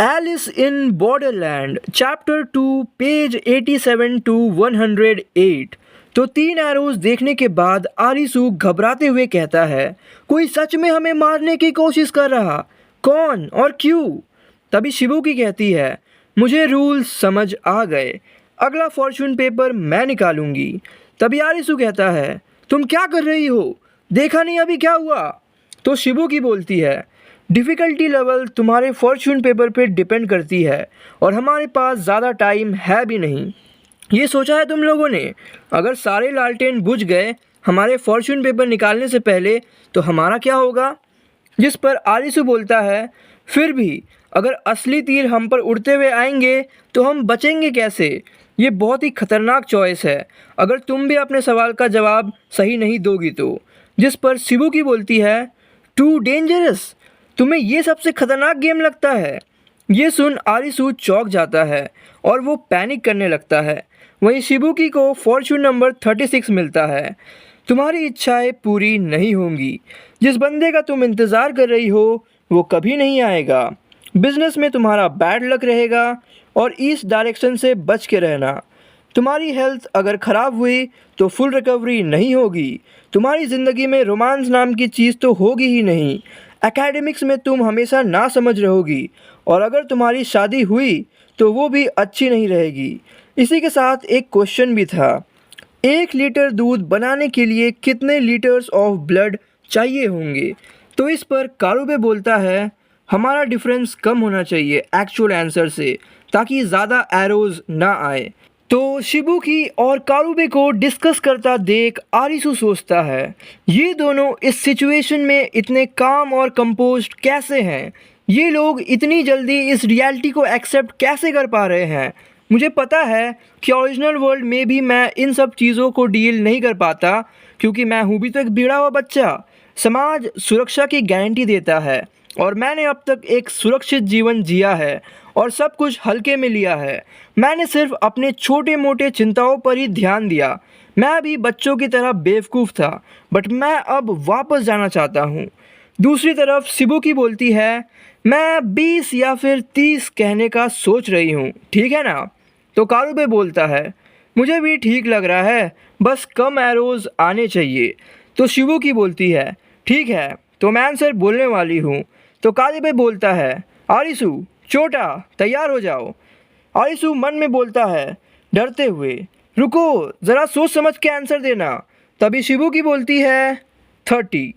Alice in Borderland chapter 2 page 87 to 108। तो 3 arrows देखने के बाद आरिसू घबराते हुए कहता है, कोई सच में हमें मारने की कोशिश कर रहा? कौन और क्यों? तभी शिबुकी कहती है, मुझे रूल्स समझ आ गए, अगला फॉर्चून पेपर मैं निकालूंगी। तभी आरिसू कहता है, तुम क्या कर रही हो? देखा नहीं अभी क्या हुआ? तो शिबुकी बोलती है, डिफ़िकल्टी लेवल तुम्हारे फॉर्चून पेपर पे डिपेंड करती है और हमारे पास ज़्यादा टाइम है भी नहीं। ये सोचा है तुम लोगों ने, अगर सारे लालटेन बुझ गए हमारे फॉर्चून पेपर निकालने से पहले तो हमारा क्या होगा? जिस पर आरिसू बोलता है, फिर भी अगर असली तीर हम पर उड़ते हुए आएंगे तो हम बचेंगे कैसे? ये बहुत ही खतरनाक चॉइस है अगर तुम भी अपने सवाल का जवाब सही नहीं दोगी तो। जिस पर शिबुकी बोलती है, टू डेंजरस, तुम्हें ये सबसे खतरनाक गेम लगता है? ये सुन आरिसू चौंक जाता है और वो पैनिक करने लगता है। वहीं शिबुकी को फॉर्चून नंबर 36 मिलता है। तुम्हारी इच्छाएं पूरी नहीं होंगी। जिस बंदे का तुम इंतज़ार कर रही हो वो कभी नहीं आएगा। बिजनेस में तुम्हारा बैड लक रहेगा और ईस्ट डायरेक्शन से बच के रहना। तुम्हारी हेल्थ अगर ख़राब हुई तो फुल रिकवरी नहीं होगी। तुम्हारी ज़िंदगी में रोमांस नाम की चीज़ तो होगी ही नहीं। एकेडमिक्स में तुम हमेशा ना समझ रहोगी और अगर तुम्हारी शादी हुई तो वो भी अच्छी नहीं रहेगी। इसी के साथ एक क्वेश्चन भी था, 1 लीटर दूध बनाने के लिए कितने लीटर्स ऑफ ब्लड चाहिए होंगे? तो इस पर कारुबे बोलता है, हमारा डिफरेंस कम होना चाहिए एक्चुअल आंसर से ताकि ज़्यादा एरोज ना आए। तो शिबुकी और कारुबे को डिस्कस करता देख आरिसू सोचता है, ये दोनों इस सिचुएशन में इतने काम और कंपोज्ड कैसे हैं? ये लोग इतनी जल्दी इस रियलिटी को एक्सेप्ट कैसे कर पा रहे हैं? मुझे पता है कि ओरिजिनल वर्ल्ड में भी मैं इन सब चीज़ों को डील नहीं कर पाता क्योंकि मैं हूँ भी तो एक बिगड़ा हुआ बच्चा। समाज सुरक्षा की गारंटी देता है और मैंने अब तक एक सुरक्षित जीवन जिया है और सब कुछ हल्के में लिया है। मैंने सिर्फ अपने छोटे मोटे चिंताओं पर ही ध्यान दिया। मैं भी बच्चों की तरह बेवकूफ़ था, बट मैं अब वापस जाना चाहता हूँ। दूसरी तरफ शिबुकी बोलती है, मैं 20 या फिर 30 कहने का सोच रही हूँ, ठीक है ना? तो कारुबे बोलता है, मुझे भी ठीक लग रहा है, बस कम एरोज आने चाहिए। तो शिबुकी बोलती है, ठीक है, तो मैं आंसर बोलने वाली हूँ। तो कारुबे बोलता है, आरिसू छोटा तैयार हो जाओ। आरिसू मन में बोलता है डरते हुए, रुको ज़रा सोच समझ के आंसर देना। तभी शिबुकी बोलती है 30।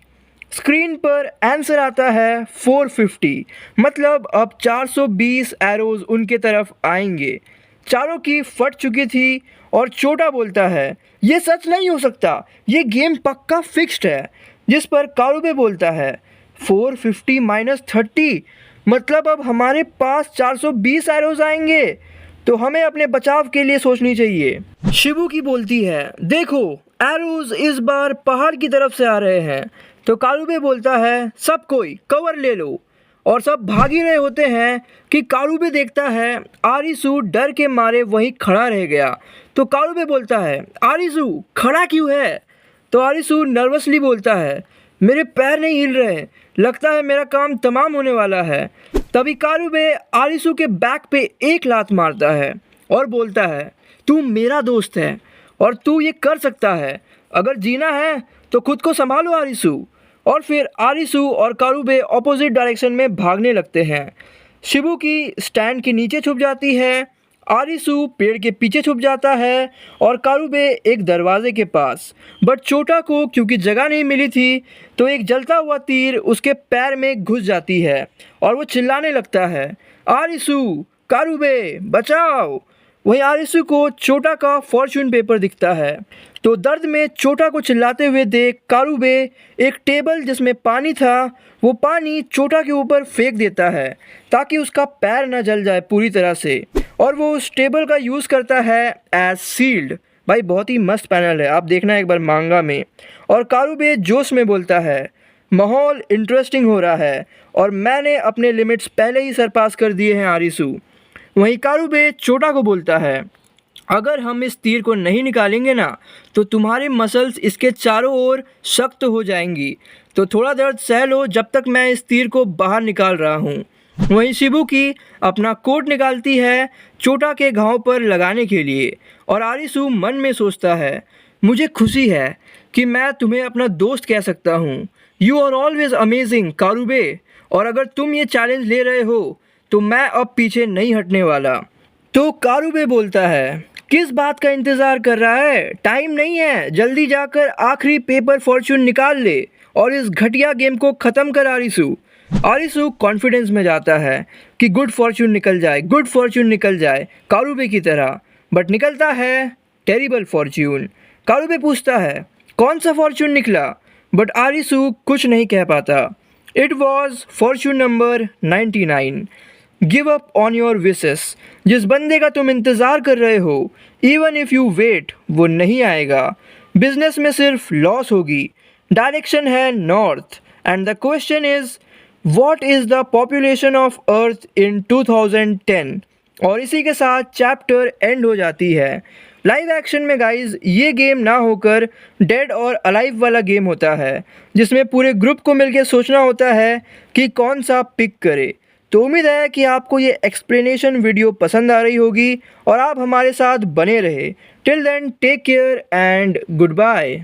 स्क्रीन पर आंसर आता है 450, मतलब अब 420 एरोज उनके तरफ आएंगे। चारों की फट चुकी थी और छोटा बोलता है, ये सच नहीं हो सकता, ये गेम पक्का फिक्स्ड है। जिस पर कारुबे बोलता है, 450 माइनस 30, मतलब अब हमारे पास 420 एरोज आएंगे, तो हमें अपने बचाव के लिए सोचनी चाहिए। शिबुकी बोलती है, देखो एरोज इस बार पहाड़ की तरफ से आ रहे हैं। तो कारुबे बोलता है, सब कोई कवर ले लो। और सब भाग ही रहे होते हैं कि कारुबे देखता है आरिसू डर के मारे वहीं खड़ा रह गया। तो कारुबे बोलता है, आरिसू खड़ा क्यों है? तो आरिसू नर्वसली बोलता है, मेरे पैर नहीं हिल रहे, लगता है मेरा काम तमाम होने वाला है। तभी कारुबे आरिसू के बैक पे एक लात मारता है और बोलता है, तू मेरा दोस्त है और तू ये कर सकता है। अगर जीना है तो खुद को संभालो आरिसू। और फिर आरिसू और कारुबे ऑपोजिट डायरेक्शन में भागने लगते हैं। शिबुकी स्टैंड के नीचे छुप जाती है, आरिसू पेड़ के पीछे छुप जाता है और कारुबे एक दरवाजे के पास। बट छोटा को क्योंकि जगह नहीं मिली थी तो एक जलता हुआ तीर उसके पैर में घुस जाती है और वो चिल्लाने लगता है, आरिसू कारुबे बचाओ। वहीं आरिसू को छोटा का फॉर्चून पेपर दिखता है। तो दर्द में छोटा को चिल्लाते हुए देख कारुबे एक टेबल जिसमें पानी था वो पानी छोटा के ऊपर फेंक देता है ताकि उसका पैर न जल जाए पूरी तरह से, और वो उस टेबल का यूज़ करता है एज शील्ड। भाई बहुत ही मस्त पैनल है, आप देखना एक बार मांगा में। और कारुबे जोश में बोलता है, माहौल इंटरेस्टिंग हो रहा है और मैंने अपने लिमिट्स पहले ही सरपास कर दिए हैं आरिसू। वहीं कारुबे छोटा को बोलता है, अगर हम इस तीर को नहीं निकालेंगे ना तो तुम्हारे मसल्स इसके चारों ओर सख्त हो जाएंगी, तो थोड़ा दर्द सह लो जब तक मैं इस तीर को बाहर निकाल रहा हूँ। वहीं शिबुकी अपना कोट निकालती है चोटा के घाव पर लगाने के लिए और आरिसू मन में सोचता है, मुझे खुशी है कि मैं तुम्हें अपना दोस्त कह सकता हूँ। यू आर ऑलवेज अमेजिंग कारुबे, और अगर तुम ये चैलेंज ले रहे हो तो मैं अब पीछे नहीं हटने वाला। तो कारुबे बोलता है, किस बात का इंतज़ार कर रहा है? टाइम नहीं है, जल्दी जाकर आखिरी पेपर फॉर्च्यून निकाल ले और इस घटिया गेम को ख़त्म कर आरिसू। आरिसू कॉन्फिडेंस में जाता है कि गुड फॉर्च्यून निकल जाए, गुड फॉर्च्यून निकल जाए कारुबे की तरह, बट निकलता है टेरिबल फॉर्च्यून। कारुबे पूछता है, कौन सा फॉर्च्यून निकला? बट आरिसू कुछ नहीं कह पाता। It was Fortune number 99। Give up on your wishes. जिस बंदे का तुम इंतज़ार कर रहे हो, इवन इफ़ यू वेट, वो नहीं आएगा। बिजनेस में सिर्फ लॉस होगी। डायरेक्शन है north, and the question is what is the population of earth in 2010। और इसी के साथ चैप्टर एंड हो जाती है। लाइव एक्शन में गाइज ये गेम ना होकर डेड और अलाइव वाला गेम होता है, जिसमें पूरे ग्रुप को मिलकर सोचना होता है कि कौन सा पिक करे। तो उम्मीद है कि आपको ये एक्सप्लेनेशन वीडियो पसंद आ रही होगी और आप हमारे साथ बने रहे। Till then take care and good bye.